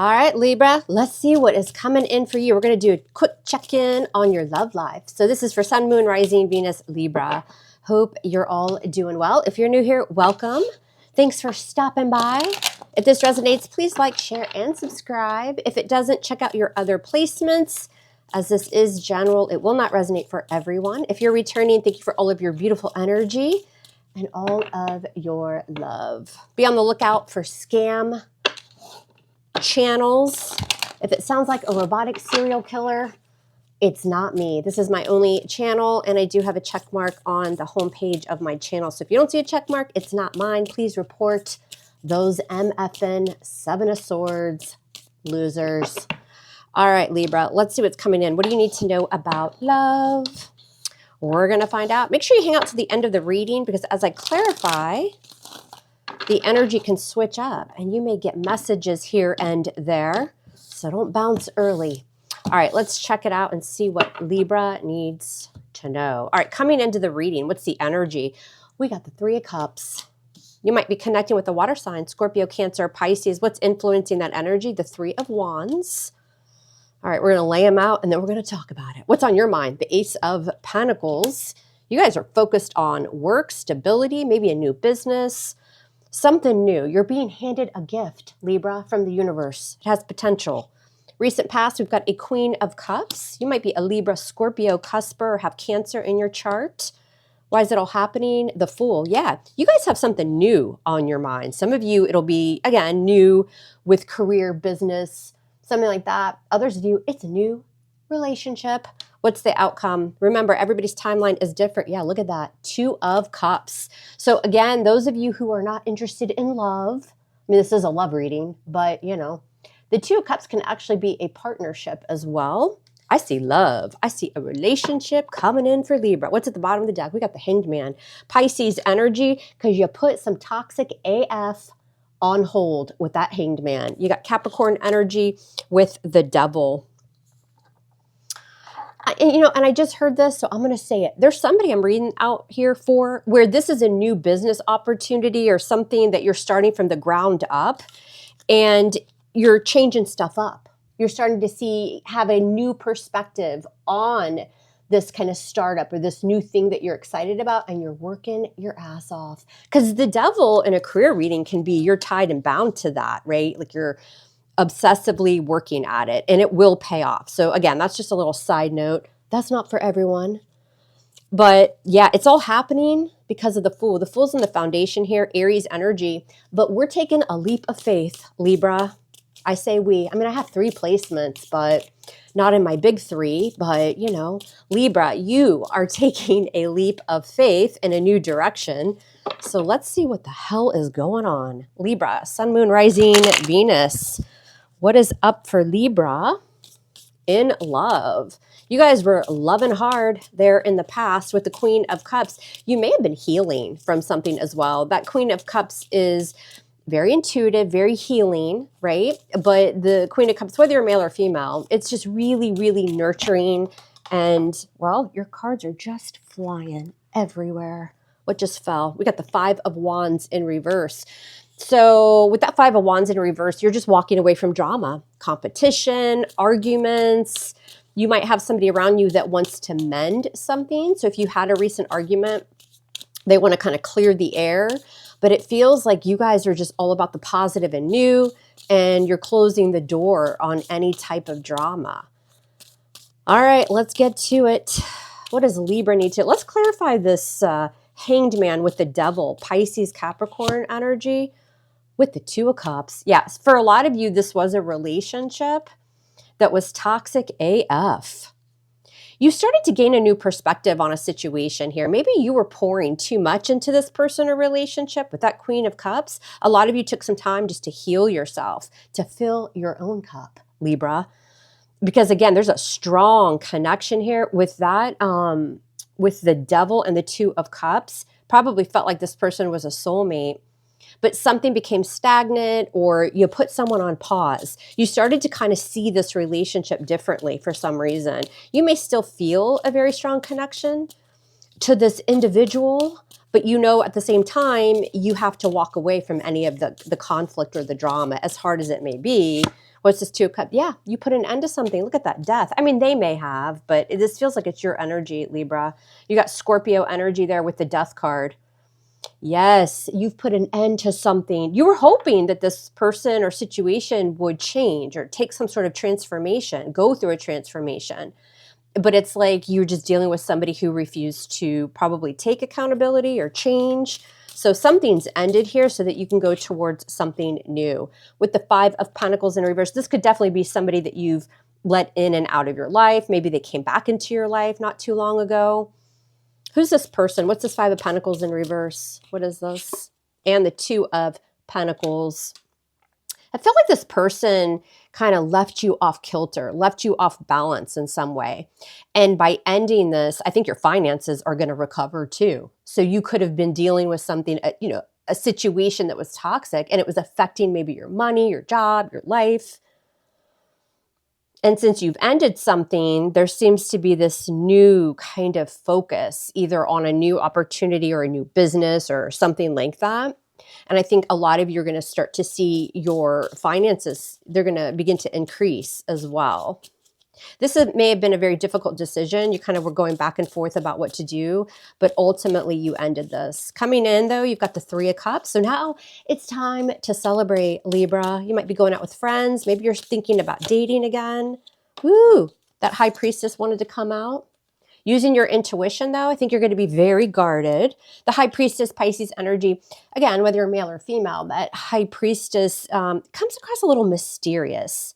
All right, Libra, let's see what is coming in for you. We're going to do a quick check-in on your love life. So this is for Sun, Moon, Rising, Venus, Libra. Hope you're all doing well. If you're new here, welcome. Thanks for stopping by. If this resonates, please like, share, and subscribe. If it doesn't, check out your other placements. As this is general, it will not resonate for everyone. If you're returning, thank you for all of your beautiful energy and all of your love. Be on the lookout for scam channels. If it sounds like a robotic serial killer, it's not me. This is my only channel, and I do have a check mark on the homepage of my channel. So if you don't see a check mark, it's not mine. Please report those MFN 7 of Swords losers. All right, Libra, let's see what's coming in. What do you need to know about love? We're going to find out. Make sure you hang out to the end of the reading, because as I clarify, the energy can switch up and you may get messages here and there. So don't bounce early. All right, let's check it out and see what Libra needs to know. All right, coming into the reading, what's the energy? We got the 3 of Cups. You might be connecting with the water sign, Scorpio, Cancer, Pisces. What's influencing that energy? The 3 of Wands. All right, we're going to lay them out and then we're going to talk about it. What's on your mind? The Ace of Pentacles. You guys are focused on work, stability, maybe a new business, something new. You're being handed a gift, Libra, from the universe. It has potential. Recent past, we've got a Queen of Cups. You might be a Libra, Scorpio, cusper, or have Cancer in your chart. Why is it all happening? The Fool. Yeah, you guys have something new on your mind. Some of you, it'll be, again, new with career, business, something like that. Others of you, it's a new relationship. What's the outcome? Remember, everybody's timeline is different. Yeah, look at that. 2 of Cups. So again, those of you who are not interested in love, I mean, this is a love reading, but you know, the 2 of Cups can actually be a partnership as well. I see love. I see a relationship coming in for Libra. What's at the bottom of the deck? We got the Hanged Man. Pisces energy, because you put some toxic AF on hold with that Hanged Man. You got Capricorn energy with the Devil. And I just heard this, so I'm going to say it. There's somebody I'm reading out here for where this is a new business opportunity or something that you're starting from the ground up and you're changing stuff up. You're starting to have a new perspective on this kind of startup or this new thing that you're excited about, and you're working your ass off. Because the Devil in a career reading can be you're tied and bound to that, right? Like you're obsessively working at it and it will pay off. So again, that's just a little side note. That's not for everyone. But yeah, it's all happening because of the Fool. The Fool's in the foundation here, Aries energy, but we're taking a leap of faith, Libra. I say we. I mean, I have 3 placements, but not in my big 3, but you know, Libra, you are taking a leap of faith in a new direction. So let's see what the hell is going on. Libra, Sun, Moon, Rising, Venus. What is up for Libra in love? You guys were loving hard there in the past with the Queen of Cups. You may have been healing from something as well. That Queen of Cups is very intuitive, very healing, right? But the Queen of Cups, whether you're male or female, it's just really, really nurturing. And, well, your cards are just flying everywhere. What just fell? We got the 5 of Wands in reverse. So with that 5 of Wands in reverse, you're just walking away from drama, competition, arguments. You might have somebody around you that wants to mend something. So if you had a recent argument, they want to kind of clear the air. But it feels like you guys are just all about the positive and new, and you're closing the door on any type of drama. All right, let's get to it. What does Libra need to? Let's clarify this Hanged Man with the Devil, Pisces, Capricorn energy. With the 2 of Cups. Yes, for a lot of you, this was a relationship that was toxic AF. You started to gain a new perspective on a situation here. Maybe you were pouring too much into this person or relationship with that Queen of Cups. A lot of you took some time just to heal yourself, to fill your own cup, Libra. Because again, there's a strong connection here with that, with the Devil and the 2 of Cups. Probably felt like this person was a soulmate. But something became stagnant, or you put someone on pause. You started to kind of see this relationship differently for some reason. You may still feel a very strong connection to this individual, but you know at the same time, you have to walk away from any of the conflict or the drama, as hard as it may be, What's this Two of Cups? Yeah, you put an end to something. Look at that, death. I mean, they may have, but this feels like it's your energy, Libra. You got Scorpio energy there with the death card. Yes, you've put an end to something. You were hoping that this person or situation would change or take some sort of transformation, go through a transformation. But it's like you're just dealing with somebody who refused to probably take accountability or change. So something's ended here so that you can go towards something new. With the Five of Pentacles in reverse, this could definitely be somebody that you've let in and out of your life. Maybe they came back into your life not too long ago. Who's this person? What's this Five of Pentacles in reverse? What is this? And the Two of Pentacles. I feel like this person kind of left you off kilter, left you off balance in some way. And by ending this, I think your finances are going to recover too. So you could have been dealing with something, a situation that was toxic and it was affecting maybe your money, your job, your life. And since you've ended something, there seems to be this new kind of focus, either on a new opportunity or a new business or something like that. And I think a lot of you are going to start to see your finances, they're going to begin to increase as well. This may have been a very difficult decision. You kind of were going back and forth about what to do, but ultimately you ended this. Coming in though, you've got the Three of Cups. So now it's time to celebrate, Libra. You might be going out with friends. Maybe you're thinking about dating again. Woo! That High Priestess wanted to come out. Using your intuition, though, I think you're going to be very guarded. The High Priestess, Pisces energy, again, whether you're male or female, that High Priestess comes across a little mysterious.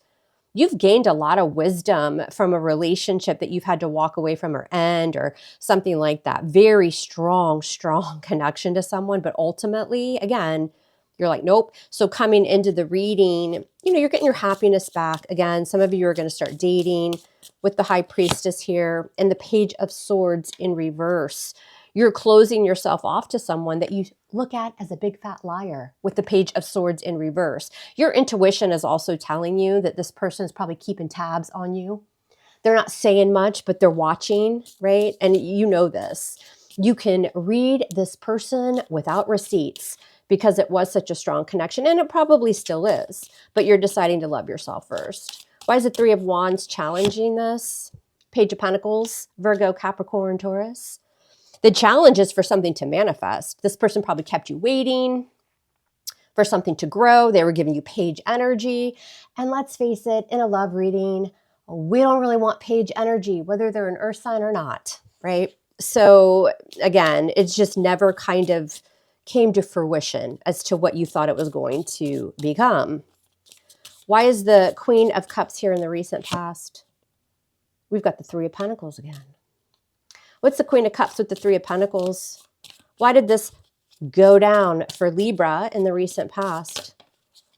You've gained a lot of wisdom from a relationship that you've had to walk away from or end or something like that. Very strong, strong connection to someone. But ultimately, again, you're like, nope. So coming into the reading, you're getting your happiness back. Again, some of you are going to start dating with the High Priestess here and the Page of Swords in reverse. You're closing yourself off to someone that you look at as a big fat liar with the Page of Swords in reverse. Your intuition is also telling you that this person is probably keeping tabs on you. They're not saying much, but they're watching, right? And you know this. You can read this person without receipts because it was such a strong connection, and it probably still is, but you're deciding to love yourself first. Why is the Three of Wands challenging this? Page of Pentacles, Virgo, Capricorn, Taurus. The challenge is for something to manifest. This person probably kept you waiting for something to grow. They were giving you page energy. And let's face it, in a love reading, we don't really want page energy, whether they're an earth sign or not, right? So again, it's just never kind of came to fruition as to what you thought it was going to become. Why is the Queen of Cups here in the recent past? We've got the Three of Pentacles again. What's the Queen of Cups with the Three of Pentacles? Why did this go down for Libra in the recent past?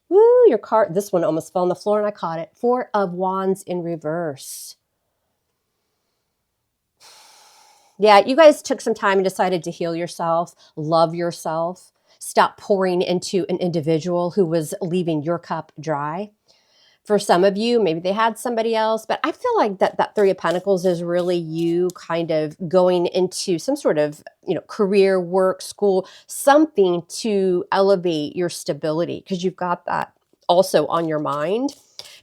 Woo, your card, this one almost fell on the floor and I caught it. Four of Wands in reverse. Yeah, you guys took some time and decided to heal yourself, love yourself, stop pouring into an individual who was leaving your cup dry. For some of you, maybe they had somebody else, but I feel like that Three of Pentacles is really you kind of going into some sort of, career, work, school, something to elevate your stability, because you've got that also on your mind.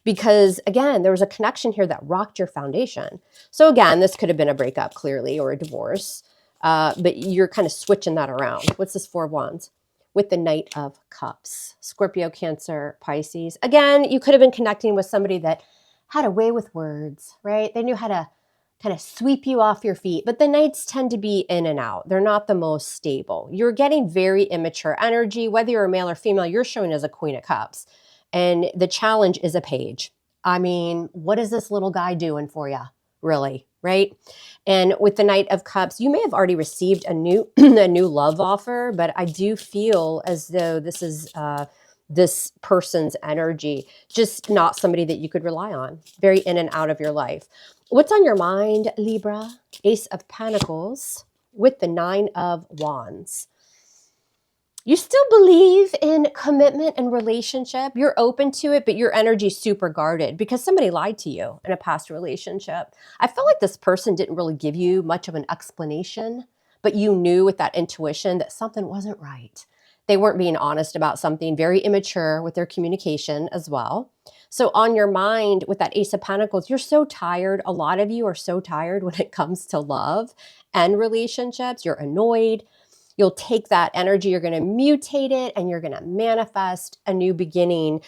Because again, there was a connection here that rocked your foundation. So again, this could have been a breakup clearly or a divorce, but you're kind of switching that around. What's this Four of Wands? With the Knight of Cups. Scorpio, Cancer, Pisces. Again, you could have been connecting with somebody that had a way with words, right? They knew how to kind of sweep you off your feet. But the Knights tend to be in and out. They're not the most stable. You're getting very immature energy. Whether you're a male or female, you're showing as a Queen of Cups. And the challenge is a page. I mean, what is this little guy doing for you? Really, right? And with the Knight of Cups, you may have already received a new a new love offer, but I do feel as though this is this person's energy, just not somebody that you could rely on. Very in and out of your life. What's on your mind, Libra? Ace of Pentacles with the Nine of Wands. You still believe in commitment and relationship. You're open to it, but your energy's super guarded because somebody lied to you in a past relationship. I feel like this person didn't really give you much of an explanation, but you knew with that intuition that something wasn't right. They weren't being honest about something, very immature with their communication as well. So on your mind with that Ace of Pentacles, you're so tired. A lot of you are so tired when it comes to love and relationships. You're annoyed. You'll take that energy, you're going to mutate it, and you're going to manifest a new beginning,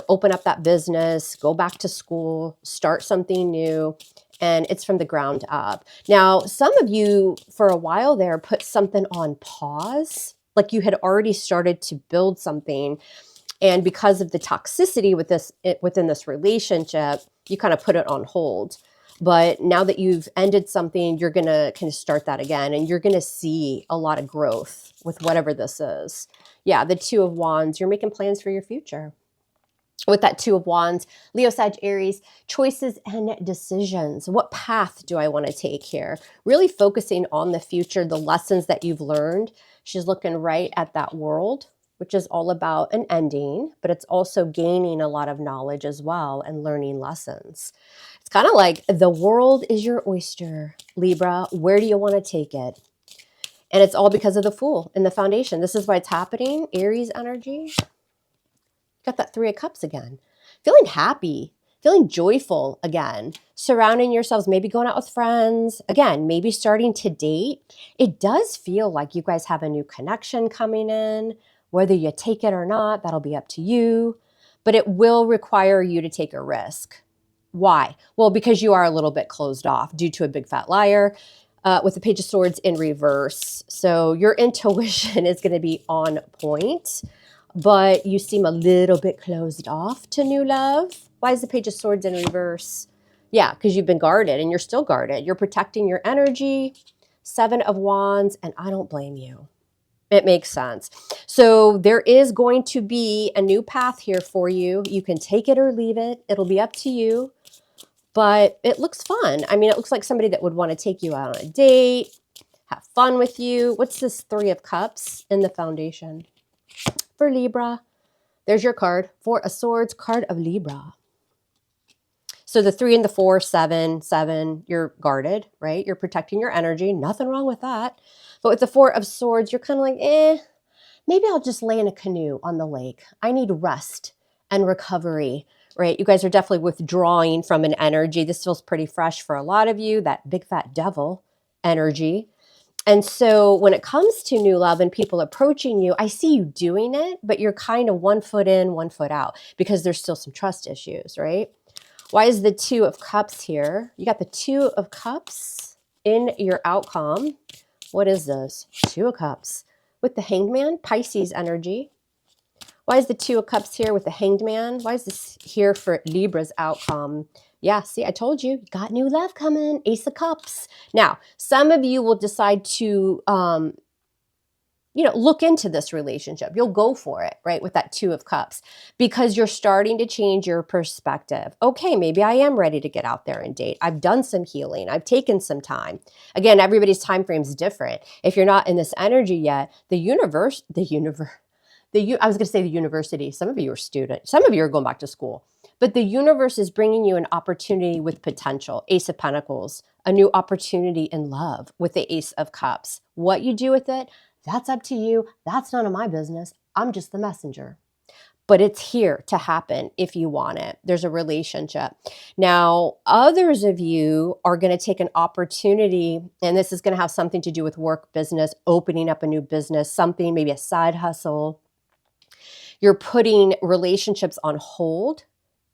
open up that business, go back to school, start something new. And it's from the ground up. Now, some of you for a while there put something on pause, like you had already started to build something. And because of the toxicity within this relationship, you kind of put it on hold. But now that you've ended something, you're going to kind of start that again. And you're going to see a lot of growth with whatever this is. Yeah, the Two of Wands, you're making plans for your future. With that Two of Wands, Leo, Sag, Aries, choices and decisions. What path do I want to take here? Really focusing on the future, the lessons that you've learned. She's looking right at that world, which is all about an ending, but it's also gaining a lot of knowledge as well and learning lessons. It's kind of like the world is your oyster, Libra. Where do you want to take it? And it's all because of the Fool in the foundation. This is why it's happening. Aries energy. Got that Three of Cups again. Feeling happy, feeling joyful again. Surrounding yourselves, maybe going out with friends. Again, maybe starting to date. It does feel like you guys have a new connection coming in. Whether you take it or not, that'll be up to you. But it will require you to take a risk. Why? Well, because you are a little bit closed off due to a big fat liar with the Page of Swords in reverse. So your intuition is going to be on point, but you seem a little bit closed off to new love. Why is the Page of Swords in reverse? Yeah, because you've been guarded and you're still guarded. You're protecting your energy. Seven of Wands, and I don't blame you. It makes sense. So there is going to be a new path here for you. You can take it or leave it. It'll be up to you. But it looks fun. I mean, it looks like somebody that would want to take you out on a date, have fun with you. What's this Three of Cups in the foundation? For Libra, there's your card. Four of Swords, card of Libra. So the 3 and the 4, 7, 7, you're guarded, right? You're protecting your energy. Nothing wrong with that. But with the Four of Swords, you're kind of like, maybe I'll just lay in a canoe on the lake. I need rest and recovery, right? You guys are definitely withdrawing from an energy. This feels pretty fresh for a lot of you, that big fat devil energy. And so when it comes to new love and people approaching you, I see you doing it, but you're kind of 1 foot in, 1 foot out because there's still some trust issues, right? Why is the Two of Cups here? You got the Two of Cups in your outcome. What is this? Two of Cups. With the Hanged Man, Pisces energy. Why is the Two of Cups here with the Hanged Man? Why is this here for Libra's outcome? Yeah, see, I told you, got new love coming. Ace of Cups. Now, some of you will decide to, look into this relationship. You'll go for it, right, with that Two of Cups because you're starting to change your perspective. Okay, maybe I am ready to get out there and date. I've done some healing. I've taken some time. Again, everybody's time frame is different. If you're not in this energy yet, I was going to say the university. Some of you are students. Some of you are going back to school. But the universe is bringing you an opportunity with potential. Ace of Pentacles, a new opportunity in love with the Ace of Cups. What you do with it, that's up to you. That's none of my business. I'm just the messenger. But it's here to happen if you want it. There's a relationship. Now, others of you are going to take an opportunity, and this is going to have something to do with work, business, opening up a new business, something, maybe a side hustle. You're putting relationships on hold.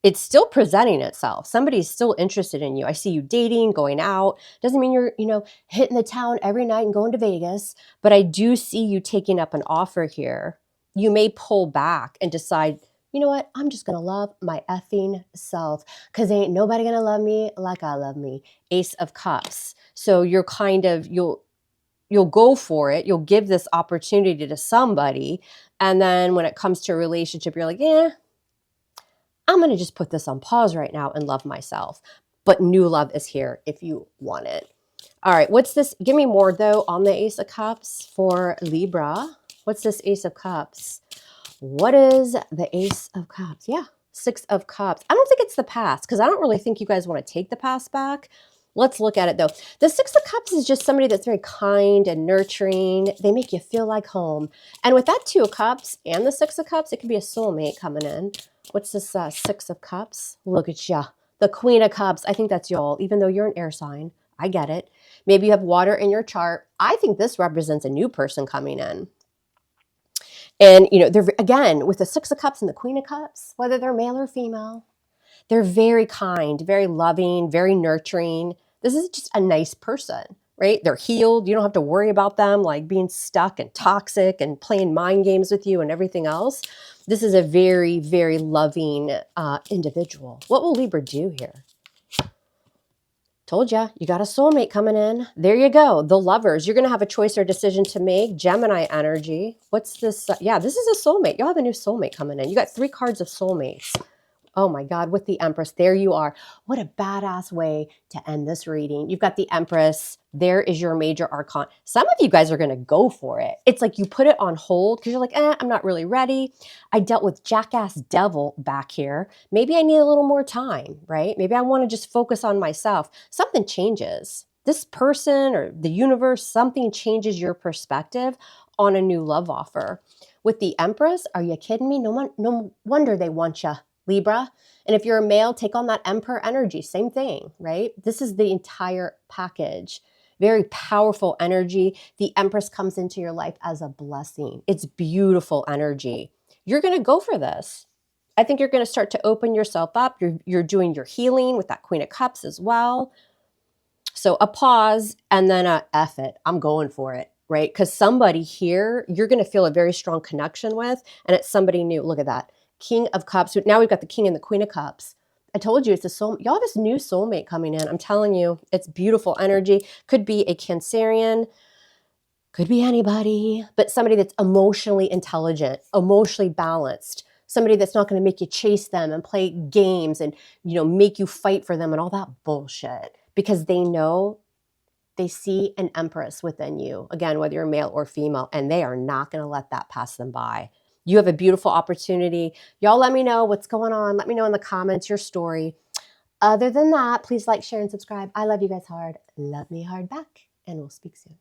It's still presenting itself. Somebody's still interested in you. I see you dating, going out. Doesn't mean you're, hitting the town every night and going to Vegas, but I do see you taking up an offer here. You may pull back and decide, you know what? I'm just going to love my effing self because ain't nobody going to love me like I love me. Ace of Cups. So you're you'll go for it. You'll give this opportunity to somebody. And then when it comes to a relationship, you're like, I'm going to just put this on pause right now and love myself. But new love is here if you want it. All right. What's this? Give me more, though, on the Ace of Cups for Libra. What's this Ace of Cups? What is the Ace of Cups? Yeah. Six of Cups. I don't think it's the past because I don't really think you guys want to take the past back. Let's look at it though. The Six of Cups is just somebody that's very kind and nurturing. They make you feel like home. And with that Two of Cups and the Six of Cups, it could be a soulmate coming in. What's this Six of Cups? Look at ya. The Queen of Cups. I think that's y'all, even though you're an air sign. I get it. Maybe you have water in your chart. I think this represents a new person coming in. And, you know, they're, again, with the Six of Cups and the Queen of Cups, whether they're male or female, they're very kind, very loving, very nurturing. This is just a nice person, right? They're healed. You don't have to worry about them like being stuck and toxic and playing mind games with you and everything else. This is a very, very loving individual. What will Libra do here? Told ya, you got a soulmate coming in. There you go. The Lovers. You're going to have a choice or decision to make. Gemini energy. What's this? Yeah, this is a soulmate. You'll have a new soulmate coming in. You got 3 cards of soulmates. Oh my God, with the Empress, there you are. What a badass way to end this reading. You've got the Empress. There is your major arcana. Some of you guys are going to go for it. It's like you put it on hold because you're like, I'm not really ready. I dealt with Jackass Devil back here. Maybe I need a little more time, right? Maybe I want to just focus on myself. Something changes. This person or the universe, something changes your perspective on a new love offer. With the Empress, are you kidding me? No wonder they want you, Libra. And if you're a male, take on that Emperor energy. Same thing, right? This is the entire package. Very powerful energy. The Empress comes into your life as a blessing. It's beautiful energy. You're going to go for this. I think you're going to start to open yourself up. You're doing your healing with that Queen of Cups as well. So a pause and then a F it. I'm going for it, right? Because somebody here, you're going to feel a very strong connection with, and it's somebody new. Look at that. King of Cups. Now we've got the King and the Queen of Cups. I told you it's a soul. Y'all have this new soulmate coming in. I'm telling you, it's beautiful energy. Could be a Cancerian, could be anybody, but somebody that's emotionally intelligent, emotionally balanced, somebody that's not going to make you chase them and play games and, you know, make you fight for them and all that bullshit, because they know, they see an Empress within you. Again, whether you're male or female, and they are not going to let that pass them by. You have a beautiful opportunity. Y'all let me know what's going on. Let me know in the comments your story. Other than that, please like, share, and subscribe. I love you guys hard. Love me hard back, and we'll speak soon.